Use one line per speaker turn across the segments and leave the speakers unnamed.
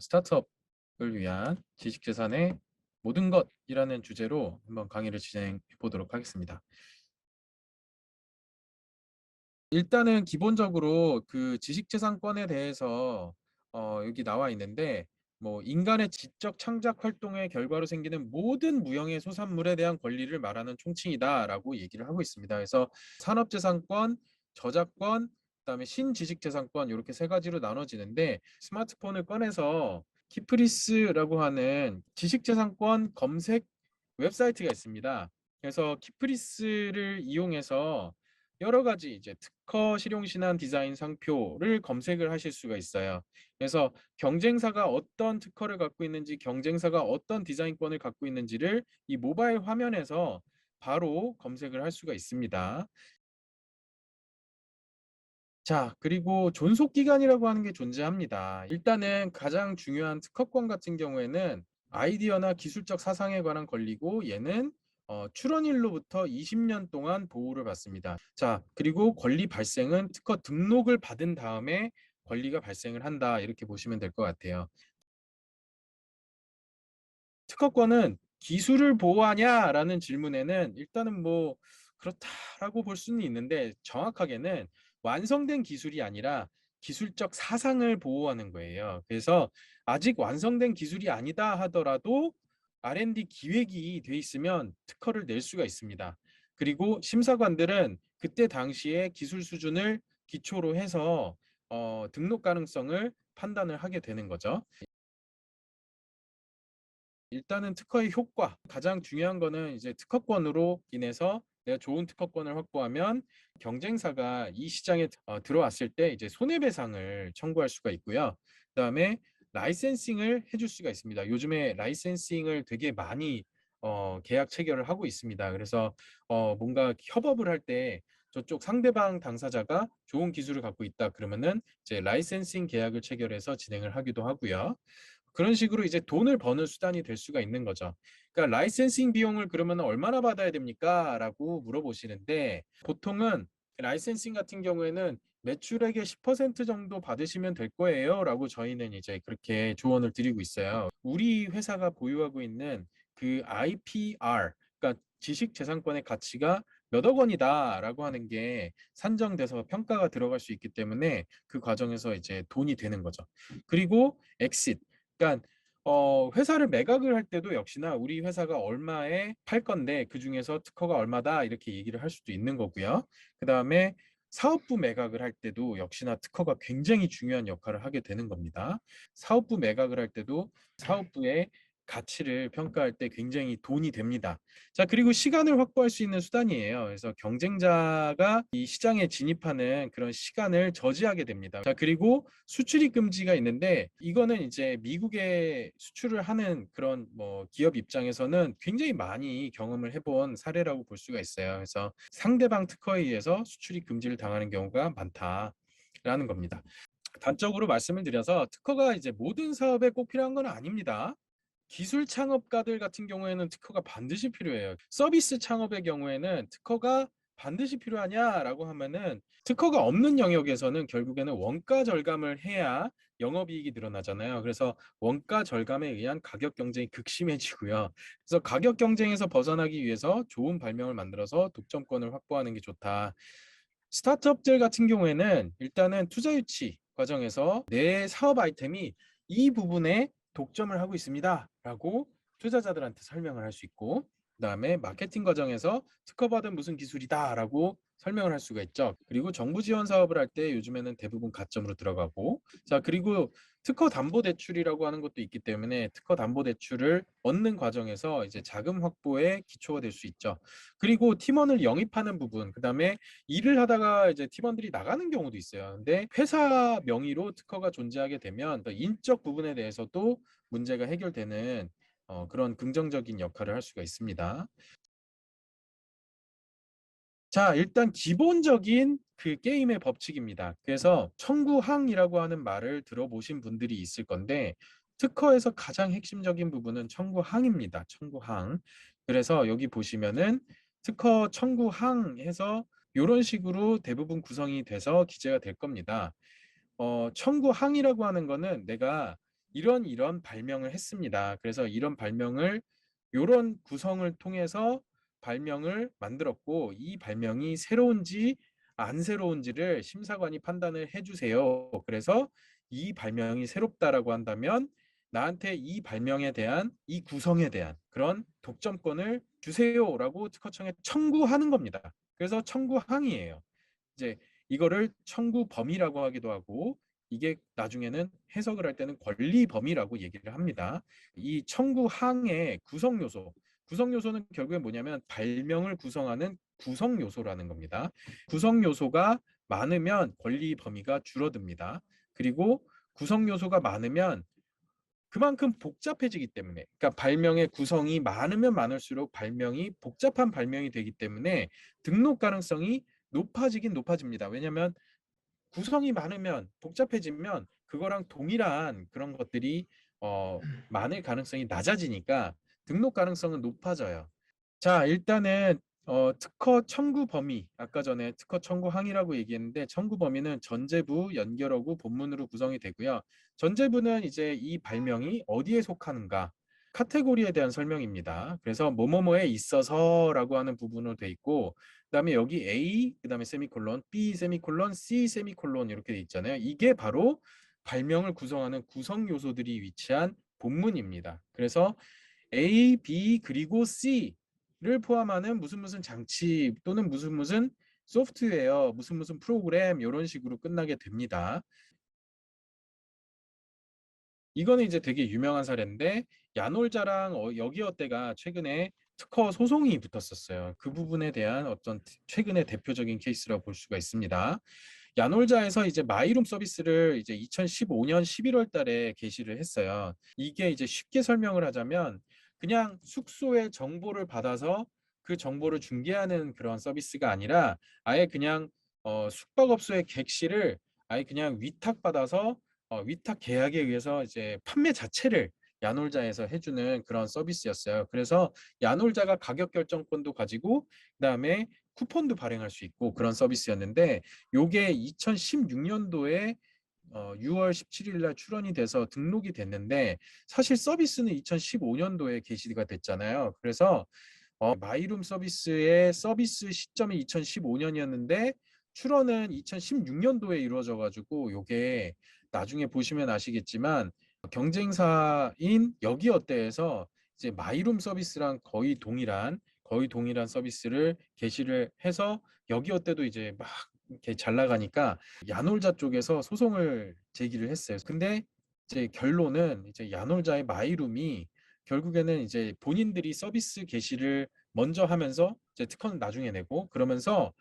스타트업을 위한 지식재산의 모든 것이라는 주제로 한번 강의를 진행해 보도록 하겠습니다. 일단은 기본적으로 그 지식재산권에 대해서 여기 나와 있는데, 뭐 인간의 지적 창작 활동의 결과로 생기는 모든 무형의 소산물에 대한 권리를 말하는 총칭이다라고 얘기를 하고 있습니다. 그래서 산업재산권, 저작권, 그다음에 신지식재산권 이렇게 세 가지로 나눠지는데, 스마트폰을 꺼내서 키프리스라고 하는 지식재산권 검색 웹사이트가 있습니다. 그래서 키프리스를 이용해서 여러 가지 이제 특허 실용신안 디자인 상표를 검색을 하실 수가 있어요. 그래서 경쟁사가 어떤 특허를 갖고 있는지, 경쟁사가 어떤 디자인권을 갖고 있는지를 이 모바일 화면에서 바로 검색을 할 수가 있습니다. 자, 그리고 존속 기간이라고 하는 게 존재합니다. 일단은 가장 중요한 특허권 같은 경우에는 아이디어나 기술적 사상에 관한 권리고, 얘는 출원일로부터 20년 동안 보호를 받습니다. 자, 그리고 권리 발생은 특허 등록을 받은 다음에 권리가 발생을 한다, 이렇게 보시면 될 것 같아요. 특허권은 기술을 보호하냐라는 질문에는 일단은 뭐 그렇다라고 볼 수는 있는데, 정확하게는 완성된 기술이 아니라 기술적 사상을 보호하는 거예요. 그래서 아직 완성된 기술이 아니다 하더라도 R&D 기획이 돼 있으면 특허를 낼 수가 있습니다. 그리고 심사관들은 그때 당시의 기술 수준을 기초로 해서 등록 가능성을 판단을 하게 되는 거죠. 일단은 특허의 효과, 가장 중요한 거는 이제 특허권으로 인해서 내가 좋은 특허권을 확보하면 경쟁사가 이 시장에 들어왔을 때 이제 손해배상을 청구할 수가 있고요. 그다음에 라이센싱을 해줄 수가 있습니다. 요즘에 라이센싱을 되게 많이 계약 체결을 하고 있습니다. 그래서 뭔가 협업을 할 때 저쪽 상대방 당사자가 좋은 기술을 갖고 있다 그러면은 이제 라이센싱 계약을 체결해서 진행을 하기도 하고요. 그런 식으로 이제 돈을 버는 수단이 될 수가 있는 거죠. 그러니까 라이센싱 비용을 그러면 얼마나 받아야 됩니까? 라고 물어보시는데, 보통은 라이센싱 같은 경우에는 매출액의 10% 정도 받으시면 될 거예요 라고 저희는 이제 그렇게 조언을 드리고 있어요. 우리 회사가 보유하고 있는 그 IPR, 그러니까 지식재산권의 가치가 몇억 원이다라고 하는 게 산정돼서 평가가 들어갈 수 있기 때문에 그 과정에서 이제 돈이 되는 거죠. 그리고 엑싯, 그러니까 회사를 매각을 할 때도 역시나 우리 회사가 얼마에 팔 건데 그 중에서 특허가 얼마다 이렇게 얘기를 할 수도 있는 거고요. 그다음에 사업부 매각을 할 때도 역시나 특허가 굉장히 중요한 역할을 하게 되는 겁니다. 사업부 매각을 할 때도 사업부의 가치를 평가할 때 굉장히 돈이 됩니다. 자, 그리고 시간을 확보할 수 있는 수단이에요. 그래서 경쟁자가 이 시장에 진입하는 그런 시간을 저지하게 됩니다. 자, 그리고 수출입 금지가 있는데, 이거는 이제 미국에 수출을 하는 그런 뭐 기업 입장에서는 굉장히 많이 경험을 해본 사례라고 볼 수가 있어요. 그래서 상대방 특허에 의해서 수출입 금지를 당하는 경우가 많다라는 겁니다. 단적으로 말씀을 드려서 특허가 이제 모든 사업에 꼭 필요한 건 아닙니다. 기술 창업가들 같은 경우에는 특허가 반드시 필요해요. 서비스 창업의 경우에는 특허가 반드시 필요하냐라고 하면은, 특허가 없는 영역에서는 결국에는 원가 절감을 해야 영업이익이 늘어나잖아요. 그래서 원가 절감에 의한 가격 경쟁이 극심해지고요. 그래서 가격 경쟁에서 벗어나기 위해서 좋은 발명을 만들어서 독점권을 확보하는 게 좋다. 스타트업들 같은 경우에는 일단은 투자 유치 과정에서 내 사업 아이템이 이 부분에 독점을 하고 있습니다라고 투자자들한테 설명을 할 수 있고, 그다음에 마케팅 과정에서 특허받은 무슨 기술이다라고 설명을 할 수가 있죠. 그리고 정부 지원 사업을 할 때 요즘에는 대부분 가점으로 들어가고, 자, 그리고 특허 담보 대출이라고 하는 것도 있기 때문에 특허 담보 대출을 얻는 과정에서 이제 자금 확보에 기초가 될 수 있죠. 그리고 팀원을 영입하는 부분, 그다음에 일을 하다가 이제 팀원들이 나가는 경우도 있어요. 근데 회사 명의로 특허가 존재하게 되면 인적 부분에 대해서도 문제가 해결되는 그런 긍정적인 역할을 할 수가 있습니다. 자, 일단 기본적인 그 게임의 법칙입니다. 그래서 청구항이라고 하는 말을 들어보신 분들이 있을 건데, 특허에서 가장 핵심적인 부분은 청구항입니다. 청구항. 그래서 여기 보시면은 특허 청구항 해서 이런 식으로 대부분 구성이 돼서 기재가 될 겁니다. 청구항이라고 하는 거는 내가 이런 발명을 했습니다. 그래서 이런 발명을 요런 구성을 통해서 발명을 만들었고 이 발명이 새로운지 안 새로운지를 심사관이 판단을 해 주세요. 그래서 이 발명이 새롭다라고 한다면 나한테 이 발명에 대한 이 구성에 대한 그런 독점권을 주세요라고 특허청에 청구하는 겁니다. 그래서 청구 항의예요. 이제 이거를 청구 범위라고 하기도 하고 이게 나중에는 해석을 할 때는 권리 범위라고 얘기를 합니다. 이 청구 항의 구성 요소, 구성 요소는 결국에 뭐냐면 발명을 구성하는 구성 요소라는 겁니다. 구성 요소가 많으면 권리 범위가 줄어듭니다. 그리고 구성 요소가 많으면 그만큼 복잡해지기 때문에 그러니까 발명의 구성이 많으면 많을수록 발명이 복잡한 발명이 되기 때문에 등록 가능성이 높아지긴 높아집니다. 왜냐하면 구성이 많으면 복잡해지면 그거랑 동일한 그런 것들이 많을 가능성이 낮아지니까 등록 가능성은 높아져요. 자, 일단은 특허 청구 범위 아까 전에 특허 청구 항이라고 얘기했는데 청구 범위는 전제부, 연결어구, 본문으로 구성이 되고요. 전제부는 이제 이 발명이 어디에 속하는가 카테고리에 대한 설명입니다. 그래서 뭐뭐뭐에 있어서라고 하는 부분으로 돼 있고 그다음에 여기 A 그다음에 세미콜론 B 세미콜론 C 세미콜론 이렇게 돼 있잖아요. 이게 바로 발명을 구성하는 구성 요소들이 위치한 본문입니다. 그래서 A, B 그리고 C를 포함하는 무슨 무슨 장치 또는 무슨 무슨 소프트웨어, 무슨 무슨 프로그램 이런 식으로 끝나게 됩니다. 이거는 이제 되게 유명한 사례인데 야놀자랑 여기어때가 최근에 특허 소송이 붙었었어요. 그 부분에 대한 어떤 최근의 대표적인 케이스라고 볼 수가 있습니다. 야놀자에서 이제 마이룸 서비스를 이제 2015년 11월 달에 게시를 했어요. 이게 이제 쉽게 설명을 하자면 그냥 숙소의 정보를 받아서 그 정보를 중개하는 그런 서비스가 아니라 아예 그냥 숙박업소의 객실을 아예 그냥 위탁받아서 위탁 계약에 의해서 이제 판매 자체를 야놀자에서 해주는 그런 서비스였어요. 그래서 야놀자가 가격 결정권도 가지고 그다음에 쿠폰도 발행할 수 있고 그런 서비스였는데 요게 2016년도에 6월 17일 날 출원이 돼서 등록이 됐는데 사실 서비스는 2015년도에 게시가 됐잖아요. 그래서 마이룸 서비스의 서비스 시점이 2015년이었는데 출원은 2016년도에 이루어져 가지고 요게 나중에 보시면 아시겠지만 경쟁사인 여기어때에서 이제 마이룸 서비스랑 거의 동일한 서비스를 게시를 해서 여기어때도 이제 막 이렇게 잘 나가니까 야놀자 쪽에서 소송을 제기를 했어요. 근데 이제 결론은 이제 야놀자의 마이룸이 결국에는 이제 본인들이 서비스 게시를 먼저 하면서 이제 특허는 나중에 내고 그러면서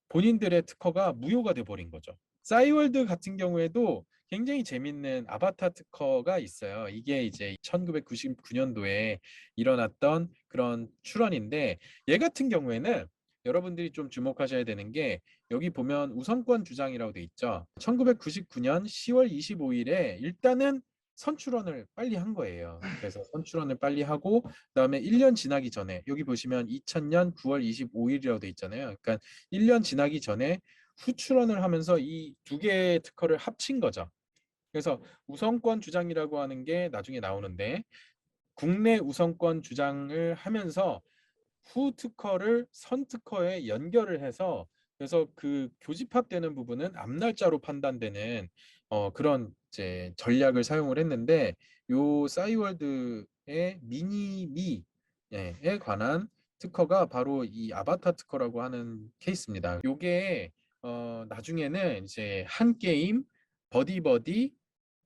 본인들의 특허가 무효가 돼 버린 거죠. 싸이월드 같은 경우에도 굉장히 재밌는 아바타 특허가 있어요. 이게 이제 1999년도에 일어났던 그런 출원인데 얘 같은 경우에는 여러분들이 좀 주목하셔야 되는 게 여기 보면 우선권 주장이라고 돼 있죠. 1999년 10월 25일에 일단은 선출원을 빨리 한 거예요. 그래서 선출원을 빨리 하고 그다음에 1년 지나기 전에 여기 보시면 2000년 9월 25일이라고 돼 있잖아요. 그러니까 1년 지나기 전에 후출원을 하면서 이 두 개의 특허를 합친 거죠. 그래서 우선권 주장이라고 하는 게 나중에 나오는데 국내 우선권 주장을 하면서 후 특허를 선 특허에 연결을 해서 그래서 그 교집합되는 부분은 앞날짜로 판단되는 그런 이제 전략을 사용을 했는데 요 싸이월드의 미니미에 관한 특허가 바로 이 아바타 특허라고 하는 케이스입니다. 요게 나중에는 이제 한 게임, 버디버디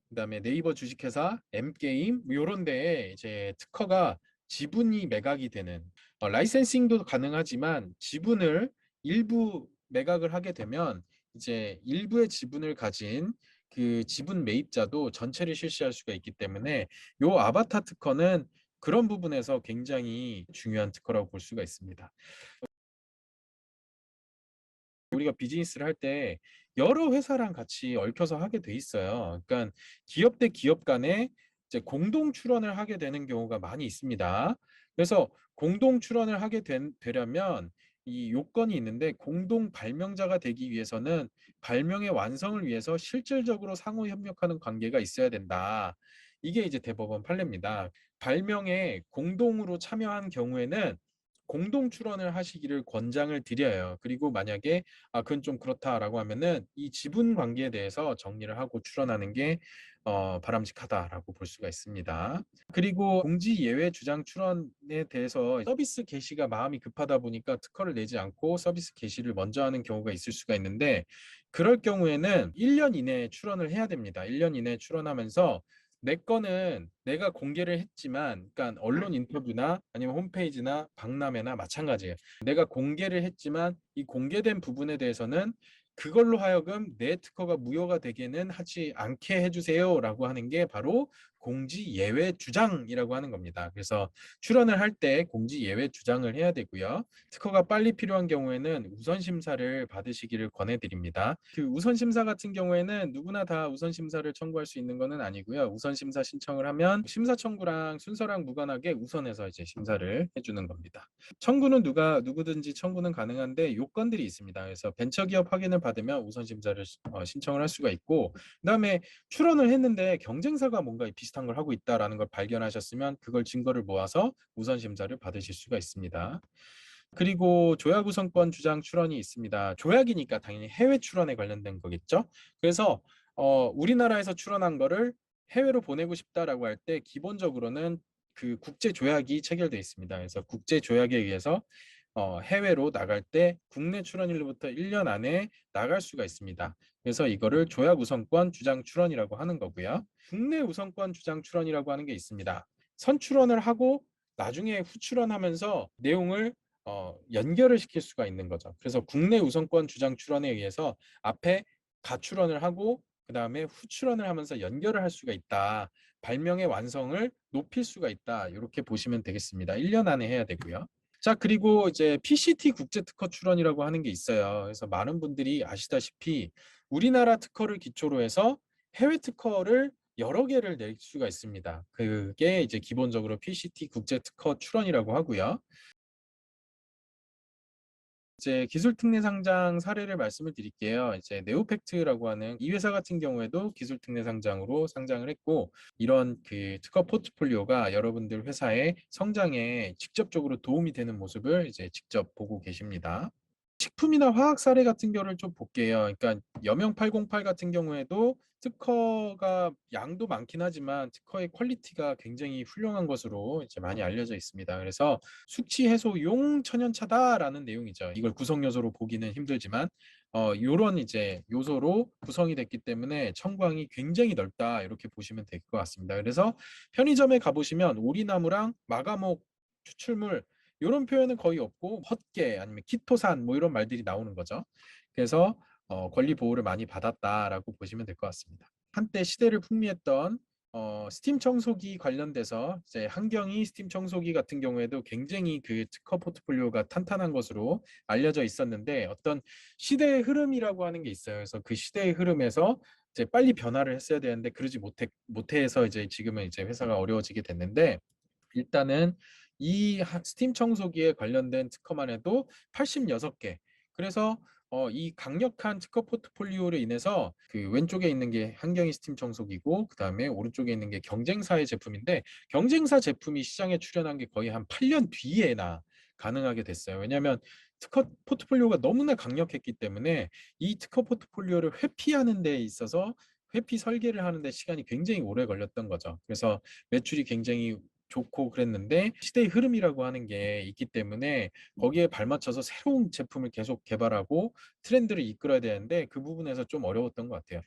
그다음에 네이버 주식회사, M게임 뭐 요런 데에 이제 특허가 지분이 매각이 되는 라이센싱도 가능하지만 지분을 일부 매각을 하게 되면 이제 일부의 지분을 가진 그 지분 매입자도 전체를 실시할 수가 있기 때문에 요 아바타 특허는 그런 부분에서 굉장히 중요한 특허라고 볼 수가 있습니다. 우리가 비즈니스를 할 때 여러 회사랑 같이 얽혀서 하게 돼 있어요. 그러니까 기업 대 기업 간에 이제 공동 출원을 하게 되는 경우가 많이 있습니다. 그래서 공동 출원을 되려면 이 요건이 있는데 공동 발명자가 되기 위해서는 발명의 완성을 위해서 실질적으로 상호 협력하는 관계가 있어야 된다. 이게 이제 대법원 판례입니다. 발명에 공동으로 참여한 경우에는 공동 출원을 하시기를 권장을 드려요. 그리고 만약에 그건 좀 그렇다라고 하면은 이 지분 관계에 대해서 정리를 하고 출원하는 게 바람직하다라고 볼 수가 있습니다. 그리고 공지 예외 주장 출원에 대해서 서비스 개시가 마음이 급하다 보니까 특허를 내지 않고 서비스 개시를 먼저 하는 경우가 있을 수가 있는데, 그럴 경우에는 1년 이내에 출원을 해야 됩니다. 1년 이내에 출원하면서 내 거는 내가 공개를 했지만, 그러니까 언론 인터뷰나 아니면 홈페이지나 박람회나 마찬가지예요. 내가 공개를 했지만 이 공개된 부분에 대해서는 그걸로 하여금 내 특허가 무효가 되게는 하지 않게 해주세요라고 하는 게 바로 공지 예외 주장이라고 하는 겁니다. 그래서 출원을 할 때 공지 예외 주장을 해야 되고요. 특허가 빨리 필요한 경우에는 우선 심사를 받으시기를 권해드립니다. 그 우선 심사 같은 경우에는 누구나 다 우선 심사를 청구할 수 있는 것은 아니고요. 우선 심사 신청을 하면 심사 청구랑 순서랑 무관하게 우선해서 이제 심사를 해주는 겁니다. 청구는 누구든지 청구는 가능한데 요건들이 있습니다. 그래서 벤처기업 확인을 받으면 우선 심사를 신청을 할 수가 있고, 그다음에 출원을 했는데 경쟁사가 뭔가 비슷한 걸 하고 있다라는 걸 발견하셨으면 그걸 증거를 모아서 우선 심사를 받으실 수가 있습니다. 그리고 조약 우선권 주장 출원이 있습니다. 조약이니까 당연히 해외 출원에 관련된 거겠죠. 그래서 우리나라에서 출원한 거를 해외로 보내고 싶다라고 할 때 기본적으로는 그 국제 조약이 체결되어 있습니다. 그래서 국제 조약에 의해서 해외로 나갈 때 국내 출원일로부터 1년 안에 나갈 수가 있습니다. 그래서 이거를 조약 우선권 주장 출원이라고 하는 거고요. 국내 우선권 주장 출원이라고 하는 게 있습니다. 선출원을 하고 나중에 후출원하면서 내용을 연결을 시킬 수가 있는 거죠. 그래서 국내 우선권 주장 출원에 의해서 앞에 가출원을 하고 그 다음에 후출원을 하면서 연결을 할 수가 있다. 발명의 완성을 높일 수가 있다. 이렇게 보시면 되겠습니다. 1년 안에 해야 되고요. 자, 그리고 이제 PCT 국제 특허 출원이라고 하는 게 있어요. 그래서 많은 분들이 아시다시피 우리나라 특허를 기초로 해서 해외 특허를 여러 개를 낼 수가 있습니다. 그게 이제 기본적으로 PCT 국제 특허 출원이라고 하고요. 이제 기술 특례 상장 사례를 말씀을 드릴게요. 이제 네오팩트라고 하는 이 회사 같은 경우에도 기술 특례 상장으로 상장을 했고, 이런 그 특허 포트폴리오가 여러분들 회사의 성장에 직접적으로 도움이 되는 모습을 이제 직접 보고 계십니다. 식품이나 화학 사례 같은 경우를 좀 볼게요. 그러니까 여명 808 같은 경우에도 특허가 양도 많긴 하지만 특허의 퀄리티가 굉장히 훌륭한 것으로 이제 많이 알려져 있습니다. 그래서 숙취 해소용 천연차다라는 내용이죠. 이걸 구성 요소로 보기는 힘들지만 요런 이제 요소로 구성이 됐기 때문에 청구항이 굉장히 넓다, 이렇게 보시면 될 것 같습니다. 그래서 편의점에 가보시면 오리나무랑 마가목 추출물 이런 표현은 거의 없고 헛개 아니면 키토산 뭐 이런 말들이 나오는 거죠. 그래서 권리 보호를 많이 받았다라고 보시면 될 것 같습니다. 한때 시대를 풍미했던 스팀 청소기 관련돼서 이제 한경이 스팀 청소기 같은 경우에도 굉장히 그 특허 포트폴리오가 탄탄한 것으로 알려져 있었는데, 어떤 시대의 흐름이라고 하는 게 있어요. 그래서 그 시대의 흐름에서 이제 빨리 변화를 했어야 되는데 그러지 못해서 이제 지금은 이제 회사가 어려워지게 됐는데, 일단은 이 스팀 청소기에 관련된 특허만 해도 86개. 그래서 이 강력한 특허 포트폴리오로 인해서 그 왼쪽에 있는 게 한경이 스팀 청소기고 그다음에 오른쪽에 있는 게 경쟁사의 제품인데, 경쟁사 제품이 시장에 출현한 게 거의 한 8년 뒤에나 가능하게 됐어요. 왜냐하면 특허 포트폴리오가 너무나 강력했기 때문에 이 특허 포트폴리오를 회피하는 데 있어서 회피 설계를 하는데 시간이 굉장히 오래 걸렸던 거죠. 그래서 매출이 굉장히 좋고 그랬는데 시대의 흐름이라고 하는 게 있기 때문에 거기에 발맞춰서 새로운 제품을 계속 개발하고 트렌드를 이끌어야 되는데 그 부분에서 좀 어려웠던 것 같아요.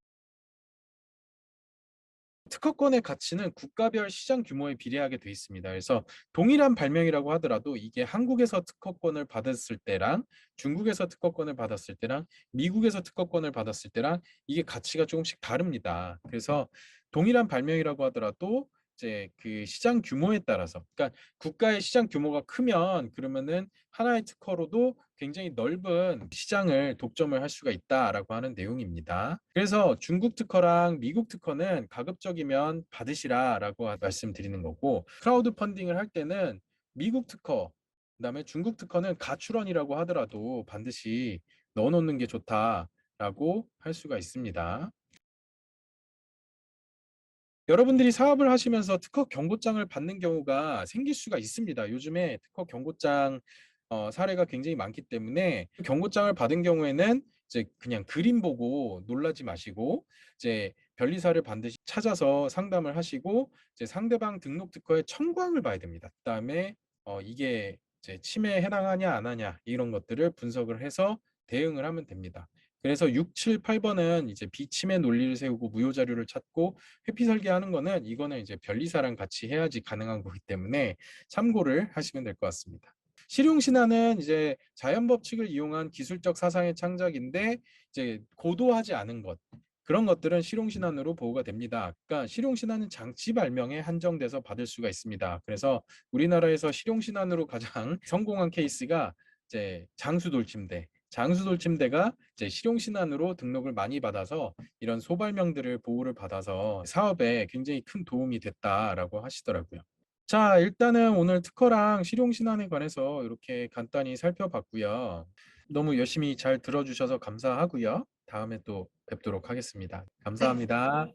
특허권의 가치는 국가별 시장 규모에 비례하게 돼 있습니다. 그래서 동일한 발명이라고 하더라도 이게 한국에서 특허권을 받았을 때랑 중국에서 특허권을 받았을 때랑 미국에서 특허권을 받았을 때랑 이게 가치가 조금씩 다릅니다. 그래서 동일한 발명이라고 하더라도 이제 그 시장 규모에 따라서, 그러니까 국가의 시장 규모가 크면 그러면은 하나의 특허로도 굉장히 넓은 시장을 독점을 할 수가 있다라고 하는 내용입니다. 그래서 중국 특허랑 미국 특허는 가급적이면 받으시라라고 말씀드리는 거고, 크라우드 펀딩을 할 때는 미국 특허, 그다음에 중국 특허는 가출원이라고 하더라도 반드시 넣어놓는 게 좋다라고 할 수가 있습니다. 여러분들이 사업을 하시면서 특허 경고장을 받는 경우가 생길 수가 있습니다. 요즘에 특허 경고장 사례가 굉장히 많기 때문에 그 경고장을 받은 경우에는 이제 그냥 그림 보고 놀라지 마시고 이제 변리사를 반드시 찾아서 상담을 하시고 이제 상대방 등록 특허의 청구항을 봐야 됩니다. 그다음에 이게 이제 침해에 해당하냐 안 하냐 이런 것들을 분석을 해서 대응을 하면 됩니다. 그래서 6, 7, 8번은 이제 비침해 논리를 세우고 무효 자료를 찾고 회피 설계하는 거는 이거는 이제 변리사랑 같이 해야지 가능한 거기 때문에 참고를 하시면 될 것 같습니다. 실용신안은 이제 자연 법칙을 이용한 기술적 사상의 창작인데 이제 고도하지 않은 것 그런 것들은 실용신안으로 보호가 됩니다. 그러니까 실용신안은 장치 발명에 한정돼서 받을 수가 있습니다. 그래서 우리나라에서 실용신안으로 가장 성공한 케이스가 이제 장수돌침대. 장수돌침대가 이제 실용신안으로 등록을 많이 받아서 이런 소발명들을 보호를 받아서 사업에 굉장히 큰 도움이 됐다라고 하시더라고요. 자, 일단은 오늘 특허랑 실용신안에 관해서 이렇게 간단히 살펴봤고요. 너무 열심히 잘 들어주셔서 감사하고요. 다음에 또 뵙도록 하겠습니다. 감사합니다.